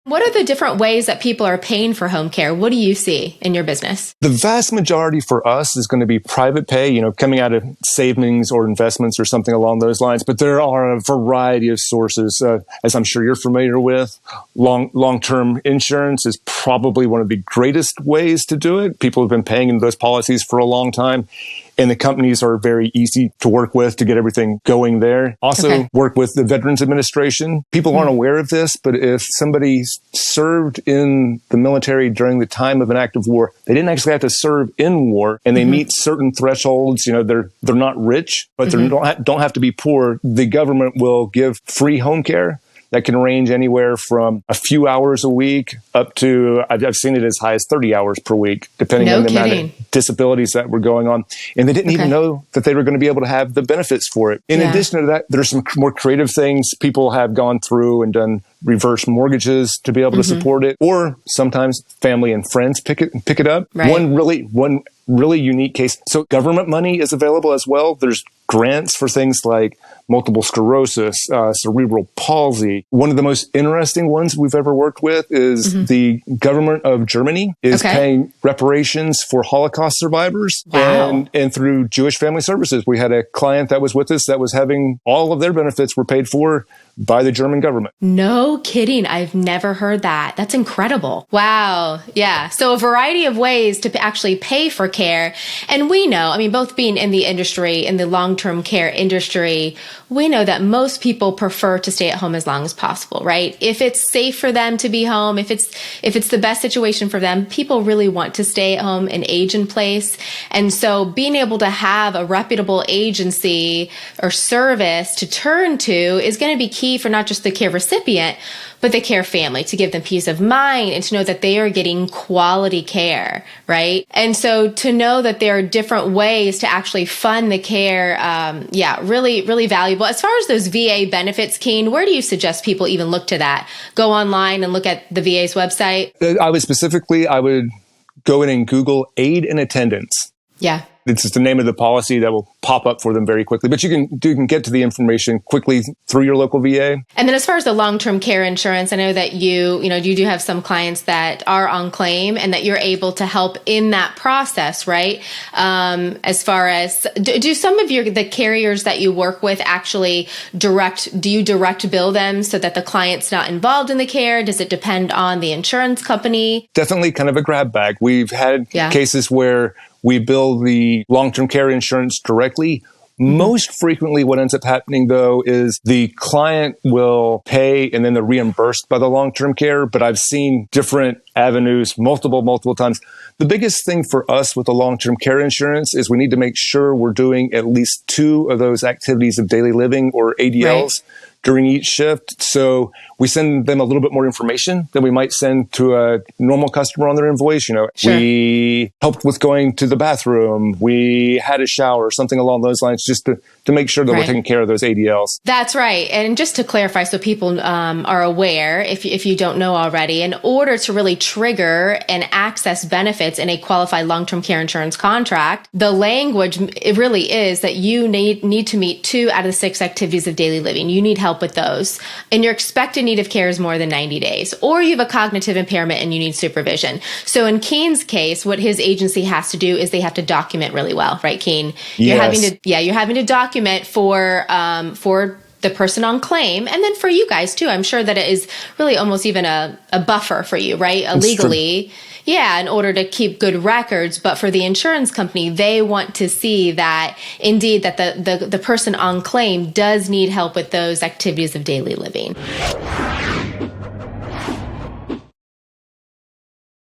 What are the different ways that people are paying for home care? What do you see in your business? The vast majority for us is going to be private pay, coming out of savings or investments or something along those lines. But there are a variety of sources, as I'm sure you're familiar with. Long-term insurance is probably one of the greatest ways to do it. People have been paying into those policies for a long time. And the companies are very easy to work with to get everything going there. Also work with the Veterans Administration. People aren't aware of this, but if somebody served in the military during the time of an active war, they didn't actually have to serve in war, and they meet certain thresholds. They're not rich, but they don't have to be poor. The government will give free home care. That can range anywhere from a few hours a week up to, I've seen it as high as 30 hours per week, depending on the amount of disabilities that were going on. And they didn't even know that they were going to be able to have the benefits for it. In addition to that, there's some more creative things. People have gone through and done reverse mortgages to be able to support it, or sometimes family and friends pick it up. Right. One really unique case. So government money is available as well. There's grants for things like multiple sclerosis, cerebral palsy. One of the most interesting ones we've ever worked with is the government of Germany is paying reparations for Holocaust survivors. Wow. And through Jewish Family Services, we had a client that was with us that was having all of their benefits were paid for by the German government. No kidding. I've never heard that. That's incredible. Wow. Yeah. So a variety of ways to actually pay for care. And we know, both being in the industry, in the long-term care industry, we know that most people prefer to stay at home as long as possible, right? If it's safe for them to be home, if it's the best situation for them, people really want to stay at home and age in place. And so being able to have a reputable agency or service to turn to is going to be key for not just the care recipient, but the care family, to give them peace of mind and to know that they are getting quality care, right? And so to know that there are different ways to actually fund the care, really, really valuable. As far as those VA benefits, Kean, where do you suggest people even look to that? Go online and look at the VA's website? I would go in and Google aid and attendance. Yeah. It's just the name of the policy that will pop up for them very quickly. But you can get to the information quickly through your local VA. And then as far as the long-term care insurance, I know that you do have some clients that are on claim and that you're able to help in that process, right? As far as, do some of the carriers that you work with actually do you direct bill them so that the client's not involved in the care? Does it depend on the insurance company? Definitely kind of a grab bag. We've had cases where we bill the long-term care insurance directly. Most frequently, what ends up happening, though, is the client will pay and then they're reimbursed by the long-term care. But I've seen different avenues multiple times. The biggest thing for us with the long-term care insurance is we need to make sure we're doing at least 2 of those activities of daily living, or ADLs, during each shift. So we send them a little bit more information than we might send to a normal customer on their invoice. We helped with going to the bathroom. We had a shower, something along those lines, just to make sure that we're taking care of those ADLs. That's right. And just to clarify, so people are aware, if you don't know already, in order to really trigger and access benefits in a qualified long-term care insurance contract, the language, it really is that you need to meet 2 out of the 6 activities of daily living. You need help with those. And your expected need of care is more than 90 days. Or you have a cognitive impairment and you need supervision. So in Kean's case, what his agency has to do is they have to document really well, right, Kean? Yes. You're having to document for the person on claim, and then for you guys too. I'm sure that it is really almost even a buffer for you, right? Legally. Yeah, in order to keep good records. But for the insurance company, they want to see that indeed that the person on claim does need help with those activities of daily living.